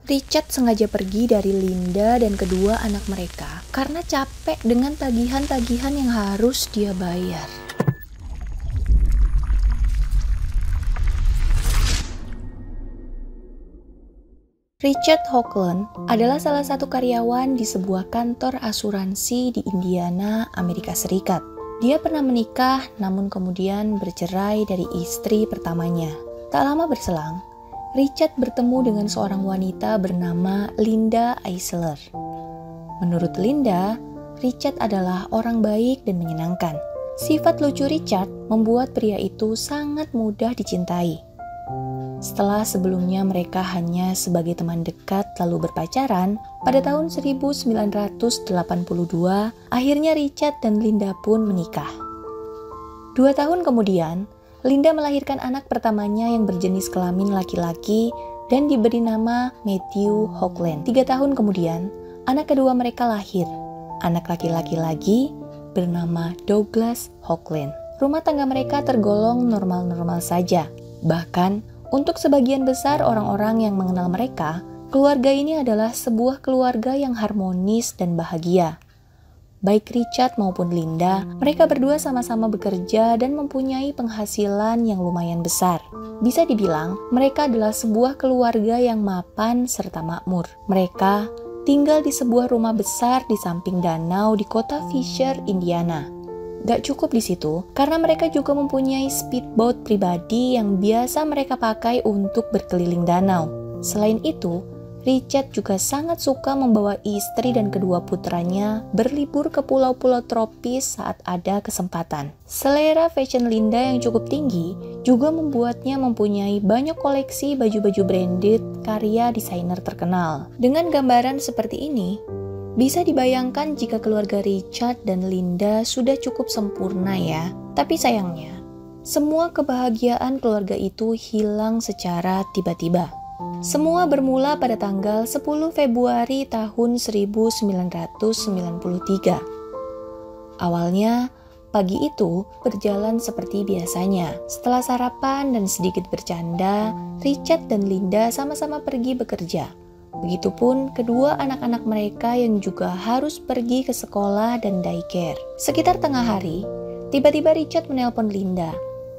Richard sengaja pergi dari Linda dan kedua anak mereka karena capek dengan tagihan-tagihan yang harus dia bayar. Richard Hoagland adalah salah satu karyawan di sebuah kantor asuransi di Indiana, Amerika Serikat. Dia pernah menikah namun kemudian bercerai dari istri pertamanya. Tak lama berselang, Richard bertemu dengan seorang wanita bernama Linda Eisler. Menurut Linda, Richard adalah orang baik dan menyenangkan. Sifat lucu Richard membuat pria itu sangat mudah dicintai. Setelah sebelumnya mereka hanya sebagai teman dekat lalu berpacaran, pada tahun 1982, akhirnya Richard dan Linda pun menikah. 2 tahun kemudian, Linda melahirkan anak pertamanya yang berjenis kelamin laki-laki dan diberi nama Matthew Hoagland. 3 tahun kemudian, anak kedua mereka lahir. Anak laki-laki lagi bernama Douglas Hoagland. Rumah tangga mereka tergolong normal-normal saja. Bahkan, untuk sebagian besar orang-orang yang mengenal mereka, keluarga ini adalah sebuah keluarga yang harmonis dan bahagia. Baik Richard maupun Linda, mereka berdua sama-sama bekerja dan mempunyai penghasilan yang lumayan besar. Bisa dibilang, mereka adalah sebuah keluarga yang mapan serta makmur. Mereka tinggal di sebuah rumah besar di samping danau di kota Fisher, Indiana. Gak cukup di situ, karena mereka juga mempunyai speedboat pribadi yang biasa mereka pakai untuk berkeliling danau. Selain itu, Richard juga sangat suka membawa istri dan kedua putranya berlibur ke pulau-pulau tropis saat ada kesempatan. Selera fashion Linda yang cukup tinggi juga membuatnya mempunyai banyak koleksi baju-baju branded karya desainer terkenal. Dengan gambaran seperti ini, bisa dibayangkan jika keluarga Richard dan Linda sudah cukup sempurna ya. Tapi sayangnya, semua kebahagiaan keluarga itu hilang secara tiba-tiba. Semua bermula pada tanggal 10 Februari tahun 1993. Awalnya, pagi itu berjalan seperti biasanya. Setelah sarapan dan sedikit bercanda, Richard dan Linda sama-sama pergi bekerja. Begitupun kedua anak-anak mereka yang juga harus pergi ke sekolah dan daycare. Sekitar tengah hari, tiba-tiba Richard menelpon Linda.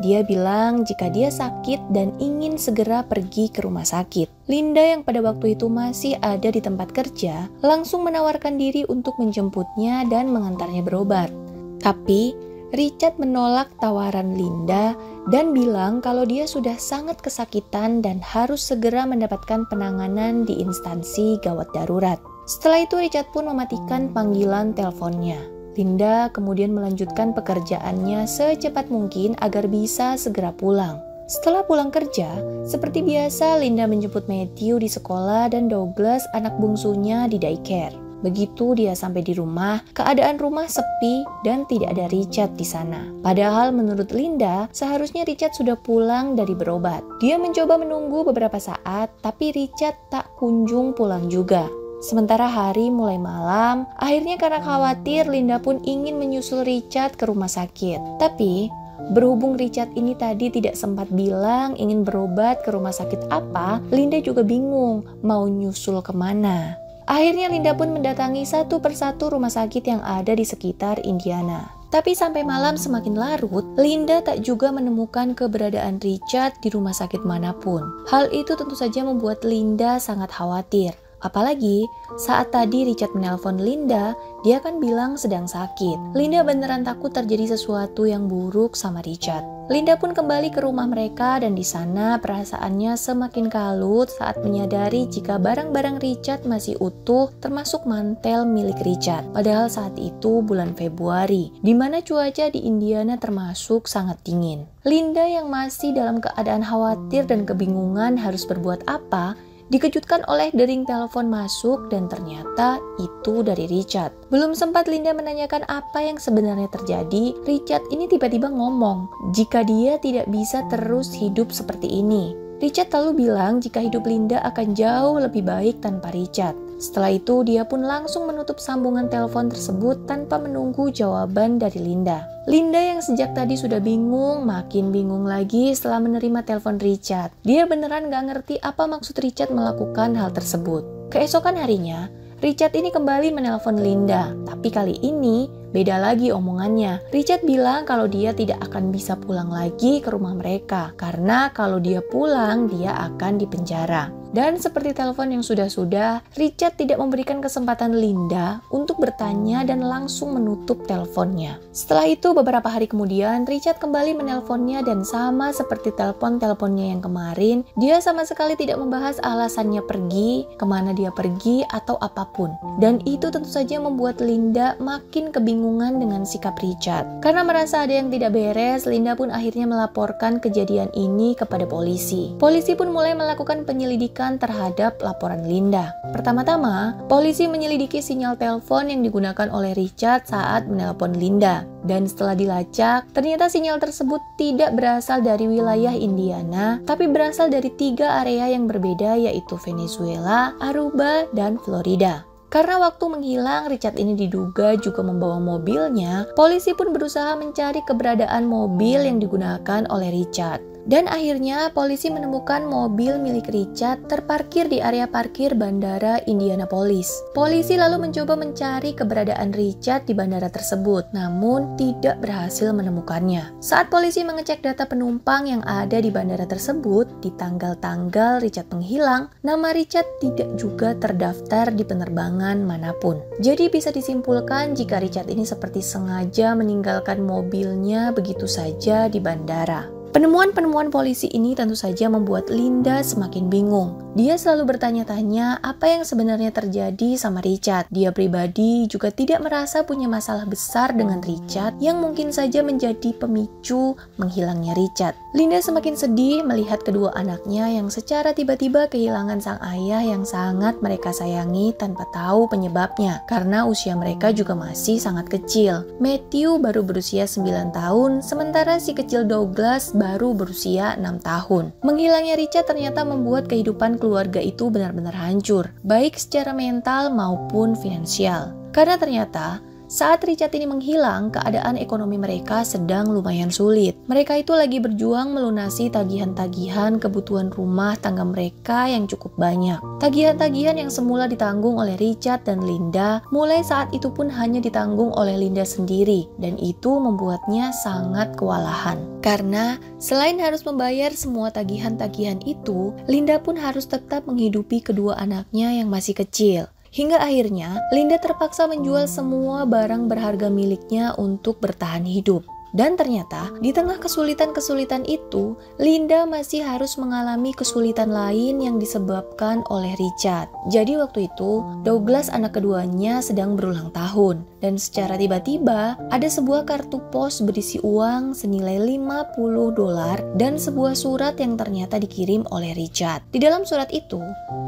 Dia bilang jika dia sakit dan ingin segera pergi ke rumah sakit. Linda yang pada waktu itu masih ada di tempat kerja, langsung menawarkan diri untuk menjemputnya dan mengantarnya berobat. Tapi, Richard menolak tawaran Linda dan bilang kalau dia sudah sangat kesakitan dan harus segera mendapatkan penanganan di instansi gawat darurat. Setelah itu Richard pun mematikan panggilan teleponnya. Linda kemudian melanjutkan pekerjaannya secepat mungkin agar bisa segera pulang. Setelah pulang kerja, seperti biasa Linda menjemput Matthew di sekolah dan Douglas anak bungsunya di daycare. Begitu dia sampai di rumah, keadaan rumah sepi dan tidak ada Richard di sana. Padahal menurut Linda, seharusnya Richard sudah pulang dari berobat. Dia mencoba menunggu beberapa saat, tapi Richard tak kunjung pulang juga. Sementara hari mulai malam, akhirnya karena khawatir Linda pun ingin menyusul Richard ke rumah sakit. Tapi, berhubung Richard ini tadi tidak sempat bilang ingin berobat ke rumah sakit apa, Linda juga bingung mau nyusul kemana. Akhirnya Linda pun mendatangi satu persatu rumah sakit yang ada di sekitar Indiana. Tapi sampai malam semakin larut, Linda tak juga menemukan keberadaan Richard di rumah sakit manapun. Hal itu tentu saja membuat Linda sangat khawatir. Apalagi saat tadi Richard menelpon Linda, dia kan bilang sedang sakit. Linda beneran takut terjadi sesuatu yang buruk sama Richard. Linda pun kembali ke rumah mereka dan di sana perasaannya semakin kalut saat menyadari jika barang-barang Richard masih utuh termasuk mantel milik Richard. Padahal saat itu bulan Februari, di mana cuaca di Indiana termasuk sangat dingin. Linda yang masih dalam keadaan khawatir dan kebingungan harus berbuat apa, dikejutkan oleh dering telepon masuk dan ternyata itu dari Richard. Belum sempat Linda menanyakan apa yang sebenarnya terjadi, Richard ini tiba-tiba ngomong jika dia tidak bisa terus hidup seperti ini. Richard lalu bilang jika hidup Linda akan jauh lebih baik tanpa Richard. Setelah itu dia pun langsung menutup sambungan telepon tersebut tanpa menunggu jawaban dari Linda. Linda yang sejak tadi sudah bingung, makin bingung lagi setelah menerima telepon Richard. Dia beneran gak ngerti apa maksud Richard melakukan hal tersebut. Keesokan harinya, Richard ini kembali menelpon Linda, tapi kali ini beda lagi omongannya. Richard bilang kalau dia tidak akan bisa pulang lagi ke rumah mereka, karena kalau dia pulang, dia akan dipenjara. Dan seperti telepon yang sudah-sudah, Richard tidak memberikan kesempatan Linda untuk bertanya dan langsung menutup teleponnya. Setelah itu beberapa hari kemudian, Richard kembali menelponnya dan sama seperti telepon-teleponnya yang kemarin, dia sama sekali tidak membahas alasannya pergi, kemana dia pergi, atau apapun. Dan itu tentu saja membuat Linda makin kebingungan dengan sikap Richard. Karena merasa ada yang tidak beres, Linda pun akhirnya melaporkan kejadian ini kepada polisi. Polisi pun mulai melakukan penyelidikan terhadap laporan Linda. Pertama-tama, polisi menyelidiki sinyal telepon yang digunakan oleh Richard saat menelpon Linda. Dan setelah dilacak, ternyata sinyal tersebut tidak berasal dari wilayah Indiana, tapi berasal dari 3 area yang berbeda, yaitu Venezuela, Aruba, dan Florida. Karena waktu menghilang, Richard ini diduga juga membawa mobilnya, polisi pun berusaha mencari keberadaan mobil yang digunakan oleh Richard. Dan akhirnya polisi menemukan mobil milik Richard terparkir di area parkir Bandara Indianapolis. Polisi lalu mencoba mencari keberadaan Richard di bandara tersebut, namun tidak berhasil menemukannya. Saat polisi mengecek data penumpang yang ada di bandara tersebut, di tanggal-tanggal Richard menghilang, nama Richard tidak juga terdaftar di penerbangan manapun. Jadi bisa disimpulkan jika Richard ini seperti sengaja meninggalkan mobilnya begitu saja di bandara. Penemuan-penemuan polisi ini tentu saja membuat Linda semakin bingung. Dia selalu bertanya-tanya apa yang sebenarnya terjadi sama Richard. Dia pribadi juga tidak merasa punya masalah besar dengan Richard yang mungkin saja menjadi pemicu menghilangnya Richard. Linda semakin sedih melihat kedua anaknya yang secara tiba-tiba kehilangan sang ayah yang sangat mereka sayangi tanpa tahu penyebabnya, karena usia mereka juga masih sangat kecil. Matthew baru berusia 9 tahun, sementara si kecil Douglas baru berusia 6 tahun. Menghilangnya Richard ternyata membuat kehidupan keluarga itu benar-benar hancur, baik secara mental maupun finansial. Karena ternyata saat Richard ini menghilang, keadaan ekonomi mereka sedang lumayan sulit. Mereka itu lagi berjuang melunasi tagihan-tagihan kebutuhan rumah tangga mereka yang cukup banyak. Tagihan-tagihan yang semula ditanggung oleh Richard dan Linda, mulai saat itu pun hanya ditanggung oleh Linda sendiri, dan itu membuatnya sangat kewalahan. Karena selain harus membayar semua tagihan-tagihan itu, Linda pun harus tetap menghidupi kedua anaknya yang masih kecil. Hingga akhirnya, Linda terpaksa menjual semua barang berharga miliknya untuk bertahan hidup. Dan ternyata, di tengah kesulitan-kesulitan itu, Linda masih harus mengalami kesulitan lain yang disebabkan oleh Richard. Jadi waktu itu, Douglas anak keduanya sedang berulang tahun. Dan secara tiba-tiba, ada sebuah kartu pos berisi uang senilai $50 dan sebuah surat yang ternyata dikirim oleh Richard. Di dalam surat itu,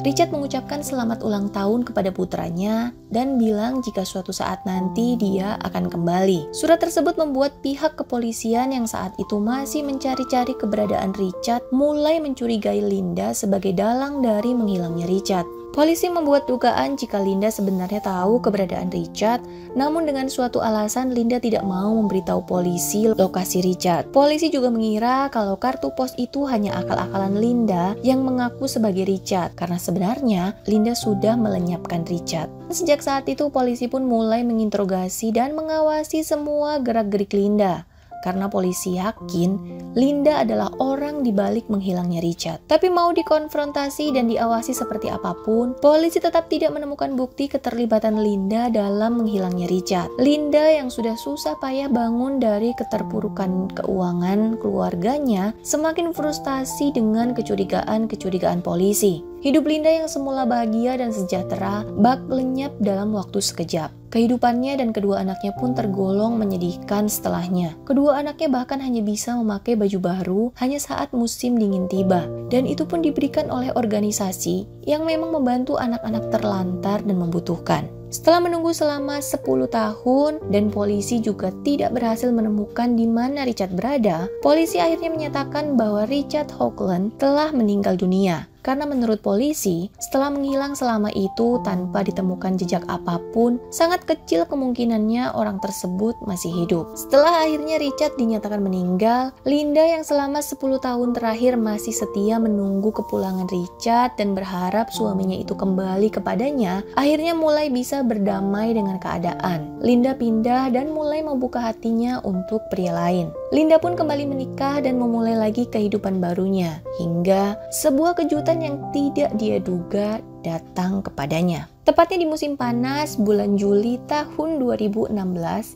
Richard mengucapkan selamat ulang tahun kepada putranya dan bilang jika suatu saat nanti dia akan kembali. Surat tersebut membuat pihak kepolisian yang saat itu masih mencari-cari keberadaan Richard mulai mencurigai Linda sebagai dalang dari menghilangnya Richard. Polisi membuat dugaan jika Linda sebenarnya tahu keberadaan Richard, namun dengan suatu alasan Linda tidak mau memberitahu polisi lokasi Richard. Polisi juga mengira kalau kartu pos itu hanya akal-akalan Linda yang mengaku sebagai Richard, karena sebenarnya Linda sudah melenyapkan Richard. Sejak saat itu polisi pun mulai menginterogasi dan mengawasi semua gerak-gerik Linda. Karena polisi yakin Linda adalah orang di balik menghilangnya Richard. Tapi mau dikonfrontasi dan diawasi seperti apapun, polisi tetap tidak menemukan bukti keterlibatan Linda dalam menghilangnya Richard. Linda yang sudah susah payah bangun dari keterpurukan keuangan keluarganya semakin frustasi dengan kecurigaan polisi. Hidup Linda yang semula bahagia dan sejahtera bak lenyap dalam waktu sekejap. Kehidupannya dan kedua anaknya pun tergolong menyedihkan setelahnya. Kedua anaknya bahkan hanya bisa memakai baju baru hanya saat musim dingin tiba. Dan itu pun diberikan oleh organisasi yang memang membantu anak-anak terlantar dan membutuhkan. Setelah menunggu selama 10 tahun dan polisi juga tidak berhasil menemukan di mana Richard berada, polisi akhirnya menyatakan bahwa Richard Hoagland telah meninggal dunia. karena menurut polisi, setelah menghilang selama itu tanpa ditemukan jejak apapun, sangat kecil kemungkinannya orang tersebut masih hidup. Setelah akhirnya Richard dinyatakan meninggal, Linda yang selama 10 tahun terakhir masih setia menunggu kepulangan Richard dan berharap suaminya itu kembali kepadanya, akhirnya mulai bisa berdamai dengan keadaan. Linda pindah dan mulai membuka hatinya untuk pria lain. Linda pun kembali menikah dan memulai lagi kehidupan barunya, hingga sebuah kejutan yang tidak dia duga datang kepadanya. Tepatnya di musim panas, bulan Juli tahun 2016,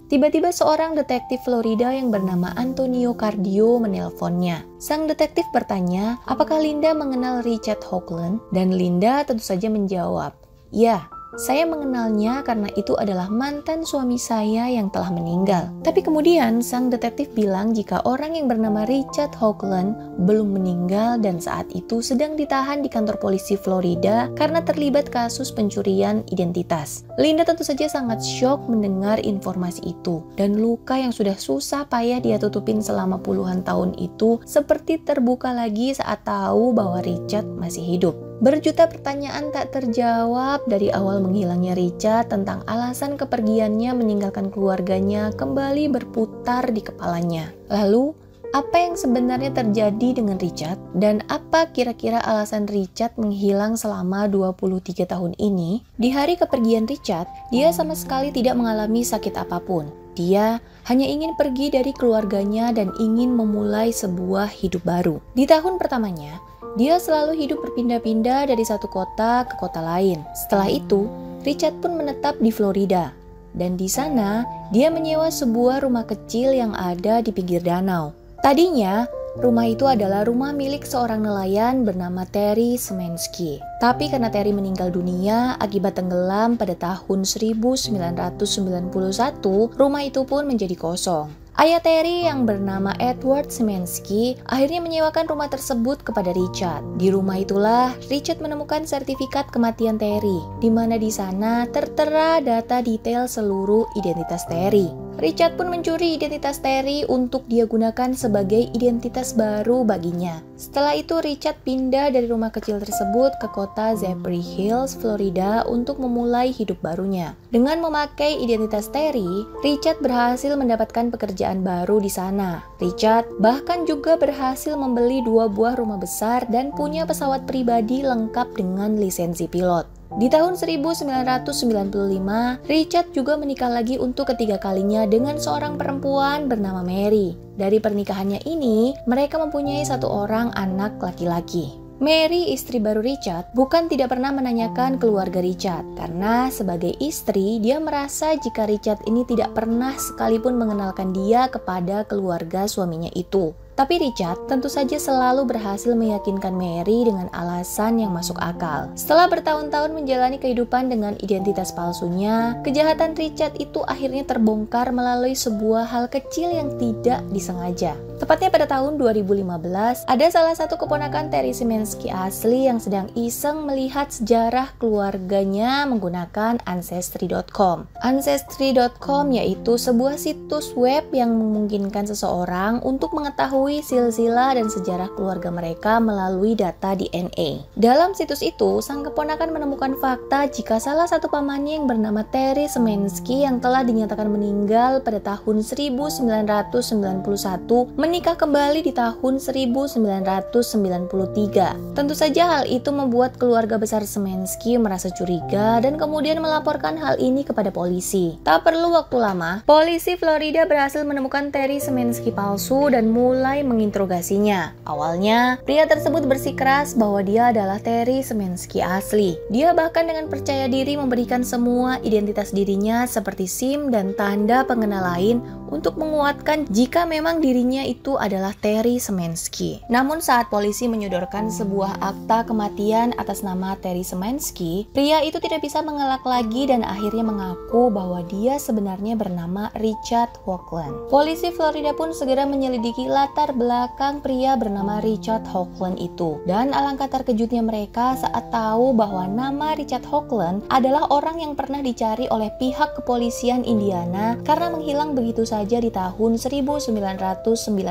tiba-tiba seorang detektif Florida yang bernama Antonio Cardio menelponnya. Sang detektif bertanya, apakah Linda mengenal Richard Hoagland? Dan Linda tentu saja menjawab, ya, saya mengenalnya karena itu adalah mantan suami saya yang telah meninggal. Tapi kemudian sang detektif bilang jika orang yang bernama Richard Hoagland belum meninggal dan saat itu sedang ditahan di kantor polisi Florida karena terlibat kasus pencurian identitas. Linda tentu saja sangat syok mendengar informasi itu, dan luka yang sudah susah payah dia tutupin selama puluhan tahun itu seperti terbuka lagi saat tahu bahwa Richard masih hidup. Berjuta pertanyaan tak terjawab dari awal menghilangnya Richard tentang alasan kepergiannya meninggalkan keluarganya kembali berputar di kepalanya. Lalu, apa yang sebenarnya terjadi dengan Richard? Dan apa kira-kira alasan Richard menghilang selama 23 tahun ini? Di hari kepergian Richard, dia sama sekali tidak mengalami sakit apapun. Dia hanya ingin pergi dari keluarganya dan ingin memulai sebuah hidup baru. Di tahun pertamanya, dia selalu hidup berpindah-pindah dari satu kota ke kota lain. Setelah itu, Richard pun menetap di Florida. Dan di sana, dia menyewa sebuah rumah kecil yang ada di pinggir danau. Tadinya, rumah itu adalah rumah milik seorang nelayan bernama Terry Semensky. Tapi karena Terry meninggal dunia akibat tenggelam pada tahun 1991, rumah itu pun menjadi kosong. Ayah Terry yang bernama Edward Semensky akhirnya menyewakan rumah tersebut kepada Richard. Di rumah itulah Richard menemukan sertifikat kematian Terry, di mana di sana tertera data detail seluruh identitas Terry. Richard pun mencuri identitas Terry untuk dia gunakan sebagai identitas baru baginya. Setelah itu Richard pindah dari rumah kecil tersebut ke kota Zephyrhills Hills, Florida untuk memulai hidup barunya. Dengan memakai identitas Terry, Richard berhasil mendapatkan pekerjaan baru di sana. Richard bahkan juga berhasil membeli 2 buah rumah besar dan punya pesawat pribadi lengkap dengan lisensi pilot. Di tahun 1995, Richard juga menikah lagi untuk ketiga kalinya dengan seorang perempuan bernama Mary. Dari pernikahannya ini, mereka mempunyai 1 orang anak laki-laki. Mary, istri baru Richard, bukan tidak pernah menanyakan keluarga Richard, karena sebagai istri, dia merasa jika Richard ini tidak pernah sekalipun mengenalkan dia kepada keluarga suaminya itu. Tapi Richard tentu saja selalu berhasil meyakinkan Mary dengan alasan yang masuk akal. Setelah bertahun-tahun menjalani kehidupan dengan identitas palsunya, kejahatan Richard itu akhirnya terbongkar melalui sebuah hal kecil yang tidak disengaja. Tepatnya pada tahun 2015, ada salah satu keponakan Terry Semensky asli yang sedang iseng melihat sejarah keluarganya menggunakan Ancestry.com. Ancestry.com yaitu sebuah situs web yang memungkinkan seseorang untuk mengetahui silsilah dan sejarah keluarga mereka melalui data DNA. Dalam situs itu, sang keponakan menemukan fakta jika salah satu pamannya yang bernama Terry Semensky yang telah dinyatakan meninggal pada tahun 1991 menikah kembali di tahun 1993. Tentu saja hal itu membuat keluarga besar Semensky merasa curiga dan kemudian melaporkan hal ini kepada polisi. Tak perlu waktu lama, polisi Florida berhasil menemukan Terry Semensky palsu dan mulai menginterogasinya. Awalnya, pria tersebut bersikeras bahwa dia adalah Terry Semensky asli. Dia bahkan dengan percaya diri memberikan semua identitas dirinya seperti SIM dan tanda pengenal lain untuk menguatkan jika memang dirinya itu adalah Terry Semensky. Namun saat polisi menyodorkan sebuah akta kematian atas nama Terry Semensky, pria itu tidak bisa mengelak lagi dan akhirnya mengaku bahwa dia sebenarnya bernama Richard Hoagland. Polisi Florida pun segera menyelidiki latar belakang pria bernama Richard Hoagland itu. Dan alangkah terkejutnya mereka saat tahu bahwa nama Richard Hoagland adalah orang yang pernah dicari oleh pihak kepolisian Indiana karena menghilang begitu saja di tahun 1990.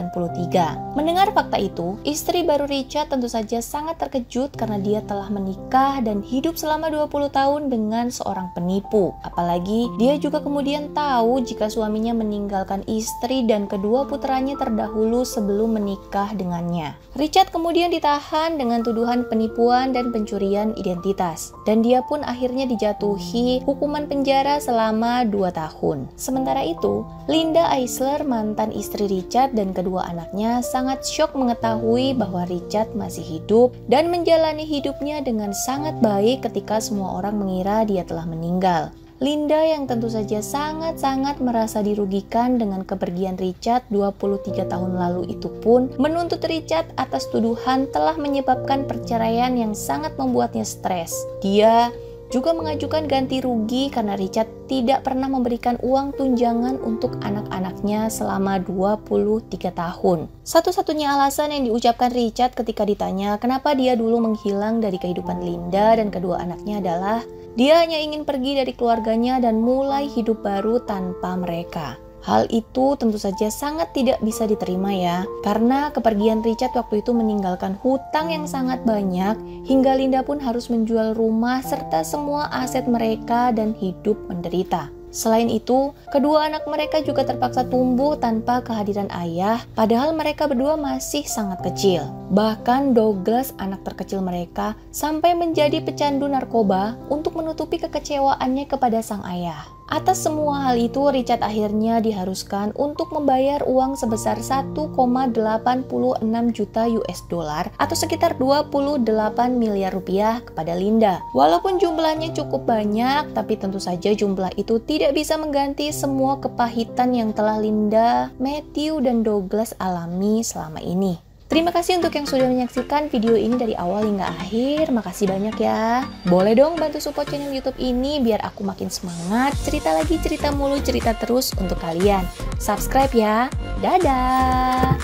Mendengar fakta itu, istri baru Richard tentu saja sangat terkejut karena dia telah menikah dan hidup selama 20 tahun dengan seorang penipu. Apalagi dia juga kemudian tahu jika suaminya meninggalkan istri dan kedua putranya terdahulu sebelum menikah dengannya. Richard kemudian ditahan dengan tuduhan penipuan dan pencurian identitas, dan dia pun akhirnya dijatuhi hukuman penjara selama 2 tahun. Sementara itu, Linda Eisler, mantan istri Richard dan kedua anaknya, sangat syok mengetahui bahwa Richard masih hidup dan menjalani hidupnya dengan sangat baik ketika semua orang mengira dia telah meninggal. Linda yang tentu saja sangat-sangat merasa dirugikan dengan kepergian Richard 23 tahun lalu itu pun menuntut Richard atas tuduhan telah menyebabkan perceraian yang sangat membuatnya stres. Dia juga mengajukan ganti rugi karena Richard tidak pernah memberikan uang tunjangan untuk anak-anaknya selama 23 tahun. Satu-satunya alasan yang diucapkan Richard ketika ditanya kenapa dia dulu menghilang dari kehidupan Linda dan kedua anaknya adalah dia hanya ingin pergi dari keluarganya dan mulai hidup baru tanpa mereka. Hal itu tentu saja sangat tidak bisa diterima ya, karena kepergian Richard waktu itu meninggalkan hutang yang sangat banyak, hingga Linda pun harus menjual rumah serta semua aset mereka dan hidup menderita. Selain itu, kedua anak mereka juga terpaksa tumbuh tanpa kehadiran ayah, padahal mereka berdua masih sangat kecil. Bahkan Douglas, anak terkecil mereka, sampai menjadi pecandu narkoba untuk menutupi kekecewaannya kepada sang ayah. Atas semua hal itu, Richard akhirnya diharuskan untuk membayar uang sebesar 1,86 juta US dollar atau sekitar 28 miliar rupiah kepada Linda. Walaupun jumlahnya cukup banyak, tapi tentu saja jumlah itu tidak bisa mengganti semua kepahitan yang telah Linda, Matthew, dan Douglas alami selama ini. Terima kasih untuk yang sudah menyaksikan video ini dari awal hingga akhir. Makasih banyak ya. Boleh dong bantu support channel YouTube ini biar aku makin semangat. Cerita lagi, cerita mulu, cerita terus untuk kalian. Subscribe ya. Dadah.